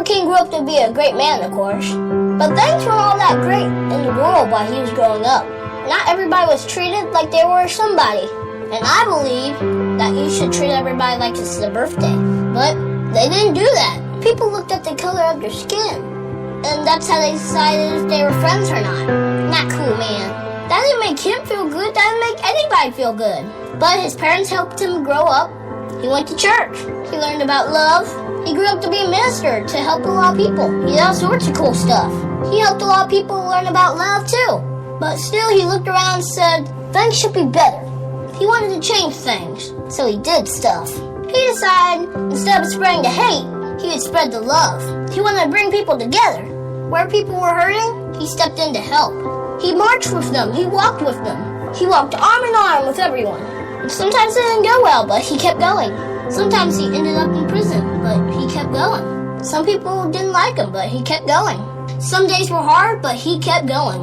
King grew up to be a great man, of course. But things weren't all that great in the world while he was growing up. Not everybody was treated like they were somebody. And I believe that you should treat everybody like it's their birthday. But they didn't do that. People looked at the color of their skin. And that's how they decided if they were friends or not. Not cool, man. That didn't make him feel good. That didn't make anybody feel good. But his parents helped him grow up. He went to church. He learned about love. He grew up to be a minister to help a lot of people. He did all sorts of cool stuff. He helped a lot of people learn about love too. But still, he looked around and said, things should be better. He wanted to change things, so he did stuff. He decided, instead of spreading the hate, he would spread the love. He wanted to bring people together. Where people were hurting, he stepped in to help. He marched with them. He walked with them. He walked arm in arm with everyone. And sometimes it didn't go well, but he kept going. Sometimes he ended up in prison, but he kept going. Some people didn't like him, but he kept going. Some days were hard, but he kept going.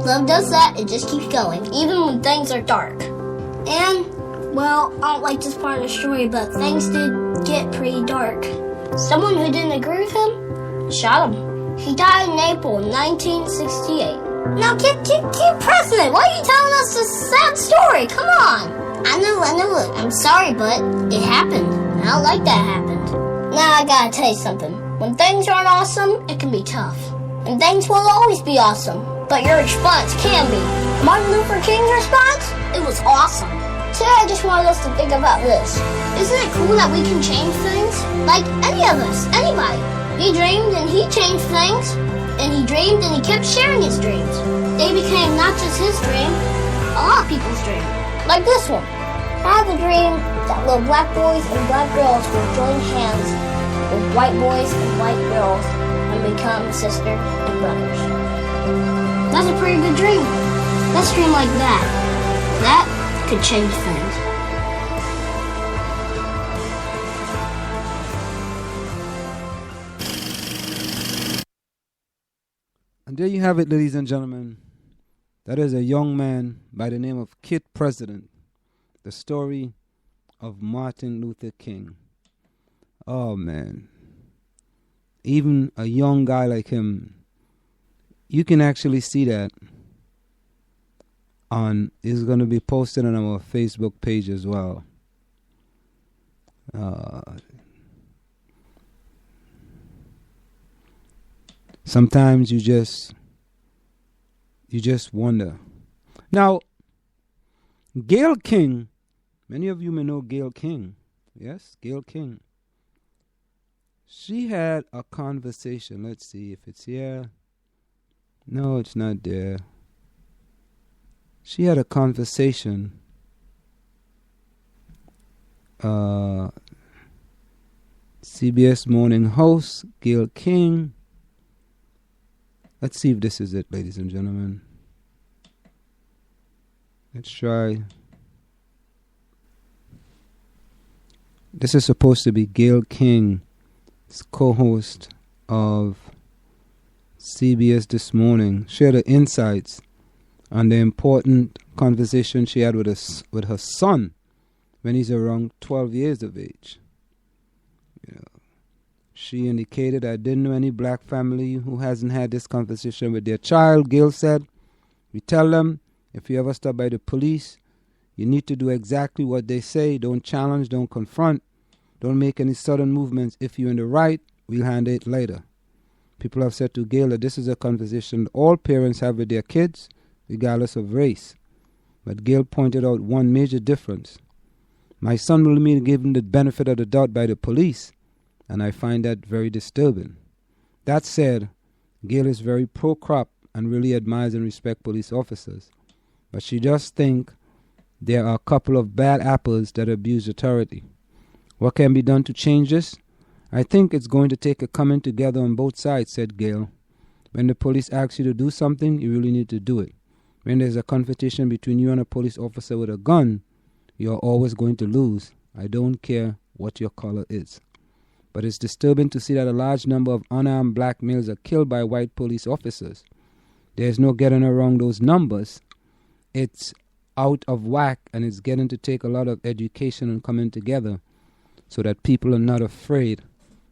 Love does that, it just keeps going, even when things are dark. And, well, I don't like this part of the story, but things did get pretty dark. Someone who didn't agree with him shot him. He died in April 1968. Now keep pressing it. Why are you telling us this sad story? Come on. I know. I'm sorry, but it happened. I don't like that happened. Now I gotta tell you something. When things aren't awesome, it can be tough. And things will always be awesome. But your response can be. Martin Luther King's response? It was awesome. Today I just wanted us to think about this. Isn't it cool that we can change things? Like any of us, anybody. He dreamed and he changed things. And he dreamed and he kept sharing his dreams. They became not just his dream, a lot of people's dream. Like this one. I have a dream that little black boys and black girls will join hands with white boys and white girls and become sisters and brothers. That's a pretty good dream. Let's dream like that. That could change things. And there you have it, ladies and gentlemen. That is a young man by the name of Kid President. The story of Martin Luther King. Oh, man. Even a young guy like him, you can actually see that is going to be posted on our Facebook page as well. Sometimes you just wonder. Now, Gayle King, many of you may know Gayle King. Yes, Gayle King. She had a conversation. Let's see if it's here. No, it's not there. She had a conversation. CBS Morning host, Gayle King. Let's see if this is it, ladies and gentlemen. Let's try. This is supposed to be Gayle King, co-host of CBS This Morning. Share the insights on the important conversation she had with her son when he's around 12 years of age. She indicated, I didn't know any black family who hasn't had this conversation with their child. Gayle said, we tell them, if you ever stop by the police, you need to do exactly what they say. Don't challenge, don't confront, don't make any sudden movements. If you're in the right, we'll handle it later. People have said to Gayle that this is a conversation all parents have with their kids, regardless of race. But Gayle pointed out one major difference. My son will be given the benefit of the doubt by the police, and I find that very disturbing. That said, Gayle is very pro-crop and really admires and respects police officers. But she just thinks there are a couple of bad apples that abuse authority. What can be done to change this? I think it's going to take a coming together on both sides, said Gayle. When the police ask you to do something, you really need to do it. When there's a confrontation between you and a police officer with a gun, you're always going to lose. I don't care what your color is. But it's disturbing to see that a large number of unarmed black males are killed by white police officers. There's no getting around those numbers. It's out of whack, and it's getting to take a lot of education and coming together so that people are not afraid.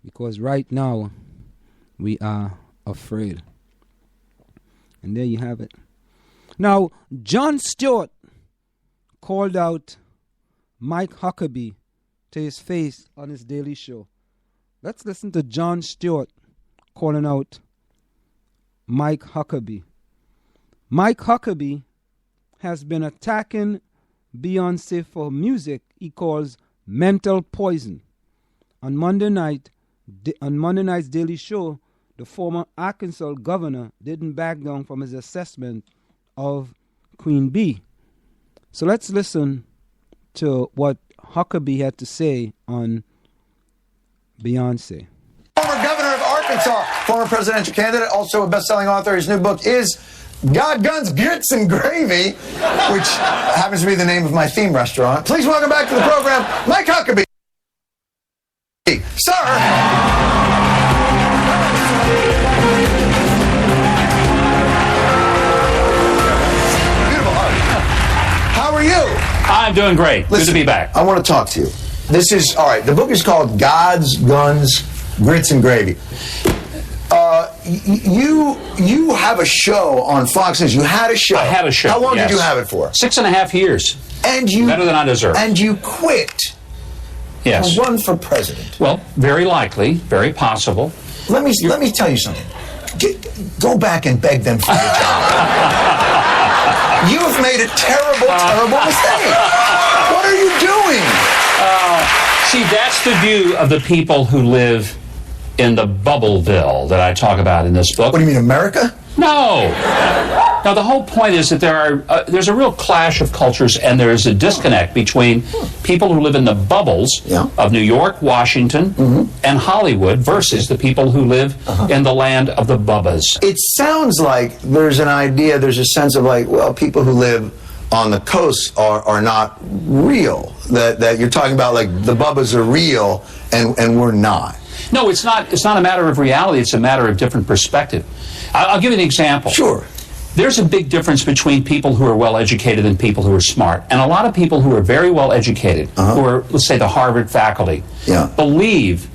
Because right now, we are afraid. And there you have it. Now, Jon Stewart called out Mike Huckabee to his face on his Daily Show. Let's listen to Jon Stewart calling out Mike Huckabee. Mike Huckabee has been attacking Beyonce for music he calls mental poison. On Monday night's Daily Show, the former Arkansas governor didn't back down from his assessment of Queen Bee. So let's listen to what Huckabee had to say on Beyonce. Former governor of Arkansas, former presidential candidate, also a best-selling author. His new book is God, Guns, Grits, and Gravy, which happens to be the name of my theme restaurant. Please welcome back to the program, Mike Huckabee. Sir. Beautiful art. How are you? I'm doing great. Listen, good to be back. I want to talk to you. This is, all right, the book is called God's, Guns, Grits, and Gravy. You have a show on Fox News. You had a show. I had a show. How long yes. did you have it for? 6.5 years. And you better than I deserve. And you quit. Yes. To run for president. Well, very likely, very possible. Let me tell you something. Go back and beg them for your job. You've made a terrible mistake. What are you doing? See, that's the view of the people who live in the Bubbleville that I talk about in this book. What do you mean, America? No. Now, the whole point is that there's a real clash of cultures, and there's a disconnect between people who live in the bubbles of New York, Washington, and Hollywood versus the people who live in the land of the Bubbas. It sounds like there's a sense of like, well, people who live on the coast are not real. That you're talking about like the Bubbas are real and we're not. No, it's not a matter of reality. It's a matter of different perspective. I'll give you an example. Sure. There's a big difference between people who are well-educated and people who are smart. And a lot of people who are very well-educated, who are, let's say, the Harvard faculty, believe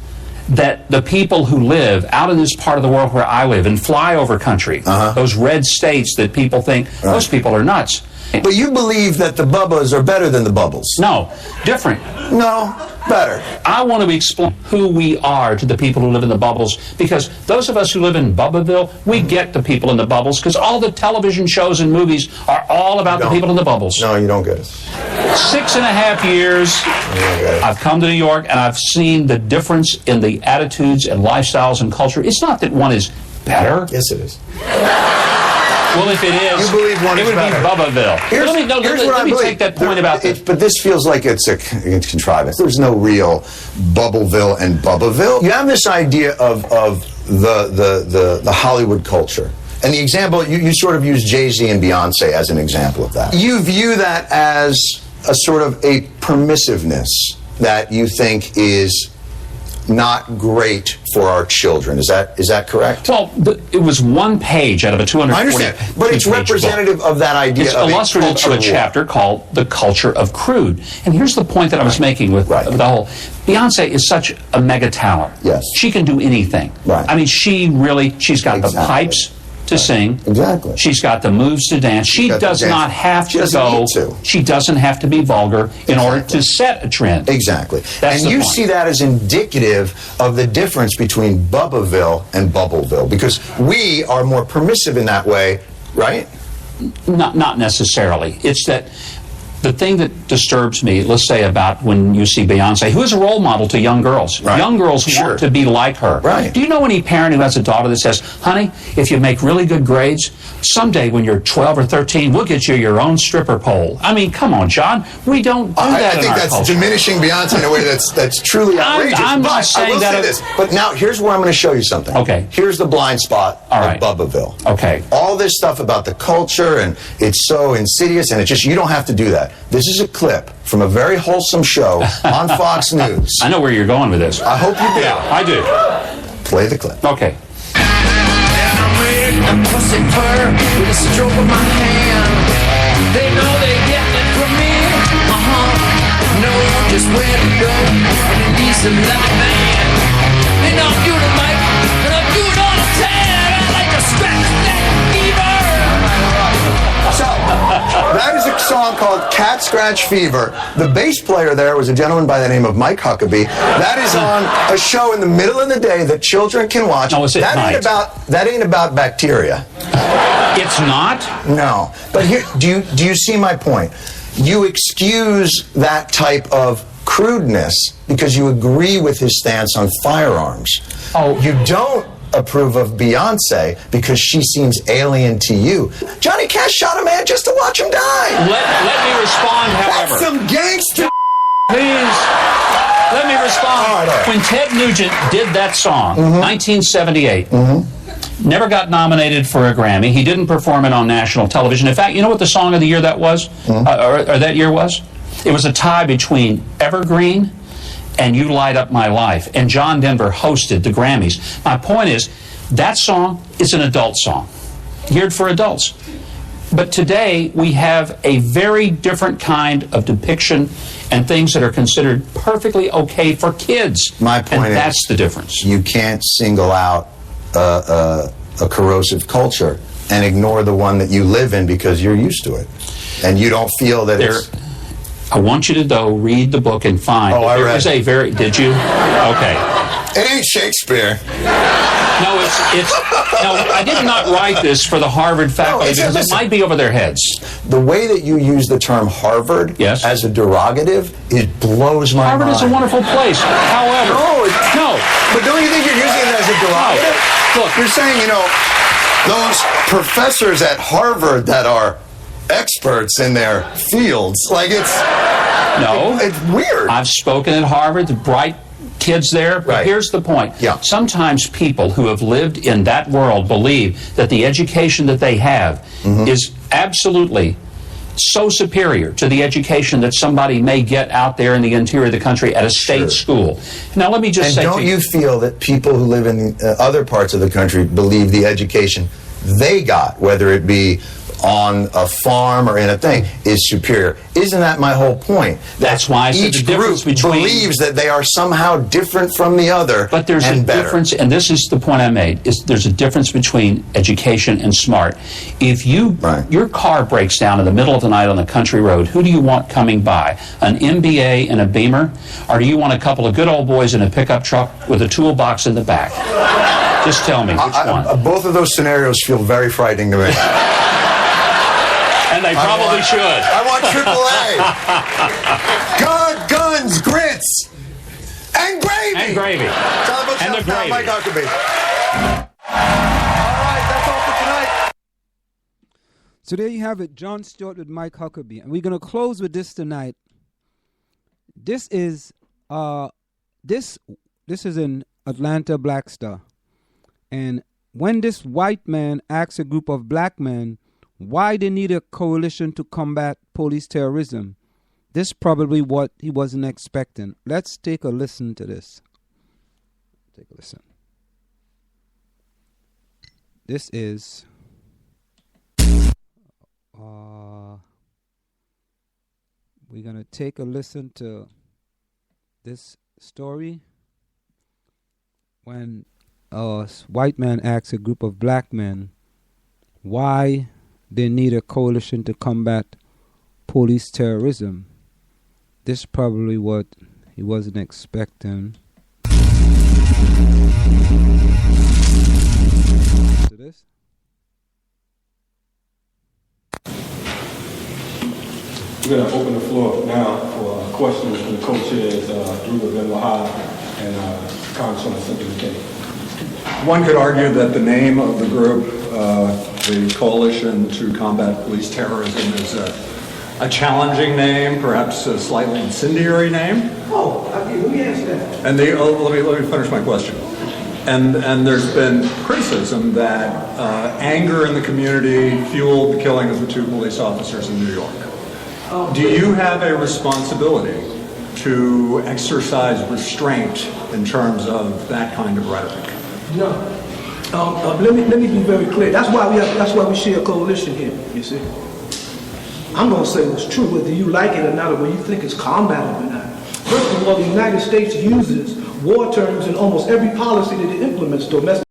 that the people who live out in this part of the world where I live, in flyover country, those red states that people think, those people are nuts. But you believe that the Bubbas are better than the Bubbles. No, different. No, better. I want to explain who we are to the people who live in the bubbles, because those of us who live in Bubbaville, we get the people in the bubbles, because all the television shows and movies are all about the people in the bubbles. No, you don't get us. 6.5 years, I've come to New York, and I've seen the difference in the attitudes and lifestyles and culture. It's not that one is better. Yes, it is. Well, if it is, you believe one it would better. Be Bubbaville. Let me take that point about this. But this feels like it's contrivance. There's no real Bubbleville and Bubbaville. You have this idea of the Hollywood culture. And the example, you sort of use Jay-Z and Beyonce as an example of that. You view that as a sort of a permissiveness that you think is not great for our children. Is that correct? Well, it was one page out of a 240. I understand, but it's representative of that idea. It's illustrative of a chapter called "The Culture of Crude." And here's the point that I was making with the whole. Beyonce is such a mega talent. Yes, she can do anything. Right. I mean, she's got the pipes to sing. Exactly. She's got the moves to dance. She does not have to go. She doesn't have to be vulgar in order to set a trend. Exactly. That's and you point. see that as indicative of the difference between Bubbaville and Bubbleville, because we are more permissive in that way, right? Not necessarily. It's that the thing that disturbs me, let's say, about when you see Beyonce, who is a role model to young girls. Right. Young girls want to be like her. Right. Do you know any parent who has a daughter that says, honey, if you make really good grades, someday when you're 12 or 13, we'll get you your own stripper pole? I mean, come on, John. We don't do that in our culture. I think that's diminishing Beyonce in a way that's truly outrageous. I'm not saying that. I will say this. But now, here's where I'm going to show you something. Okay. Here's the blind spot of Bubbaville. Okay. All this stuff about the culture, and it's so insidious, and it's just, you don't have to do that. This is a clip from a very wholesome show on Fox News. I know where you're going with this. I hope you do. Yeah, I do. Play the clip. Okay. A pussy purr with a stroke of my hand. They know they get it from me. Know just where to go in a decent life, man. And I'll do it, Mike, and I'll do it all scratch fever. The bass player there was a gentleman by the name of Mike Huckabee. That is on a show in the middle of the day that children can watch. No, it's at night. That ain't about bacteria. It's not? No. But here, do you see my point? You excuse that type of crudeness because you agree with his stance on firearms. Oh, you don't approve of Beyonce because she seems alien to you. Johnny Cash shot a man just to watch him die. Let me respond, however. That's some gangster. Please, let me respond. All right. When Ted Nugent did that song, 1978, never got nominated for a Grammy. He didn't perform it on national television. In fact, you know what the song of the year that was? Or that year was? It was a tie between Evergreen and You Light Up My Life. And John Denver hosted the Grammys. My point is, that song is an adult song, geared for adults. But today, we have a very different kind of depiction and things that are considered perfectly okay for kids. My point is, that's the difference. You can't single out a corrosive culture and ignore the one that you live in because you're used to it. And you don't feel that it's... I want you to, though, read the book and find. Oh, I read. Is a very... Did you? Okay. It ain't Shakespeare. No, no, I did not write this for the Harvard faculty because it might be over their heads. The way that you use the term Harvard as a derogative, it blows my mind. Harvard is a wonderful place. However... No. But don't you think you're using it as a derogative? No. Look. You're saying, you know, those professors at Harvard that are experts in their fields, like it's... No. It's weird. I've spoken at Harvard, the bright kids there, but here's the point. Sometimes people who have lived in that world believe that the education that they have is absolutely so superior to the education that somebody may get out there in the interior of the country at a state school. Now, let me just say... And don't you feel that people who live in other parts of the country believe the education they got, whether it be on a farm or in a thing, is superior? Isn't that my whole point? That's why I said each the difference group between... believes that they are somehow different from the other. But there's a difference, and this is the point I made, is there's a difference between education and smart. If your car breaks down in the middle of the night on a country road, who do you want coming by? An MBA in a Beamer? Or do you want a couple of good old boys in a pickup truck with a toolbox in the back? Just tell me, which one? Both of those scenarios feel very frightening to me. And they probably should. I want AAA. God, guns, grits, and gravy. And gravy. And the gravy. Mike Huckabee. All right, that's all for tonight. So there you have it, Jon Stewart with Mike Huckabee. And we're going to close with this tonight. This is in Atlanta Black Star. And when this white man asks a group of black men why they need a coalition to combat police terrorism, this is probably what he wasn't expecting. Let's take a listen to this. Take a listen. This is we're going to take a listen to this story when a white man asks a group of black men why they need a coalition to combat police terrorism. This is probably what he wasn't expecting. To this? We're going to open the floor up now for questions from the co-chairs, Drew Levin-Wahab and Congresswoman Cynthia McCain. One could argue that the name of the group, the Coalition to Combat Police Terrorism, is a challenging name, perhaps a slightly incendiary name. Oh, let me answer that. And let me finish my question. And there's been criticism that anger in the community fueled the killing of the 2 police officers in New York. Do you have a responsibility to exercise restraint in terms of that kind of rhetoric? No. Let me be very clear. That's why we share a coalition here. You see, I'm going to say what's true, whether you like it or not, or whether you think it's combative or not. First of all, the United States uses war terms in almost every policy that it implements domestic.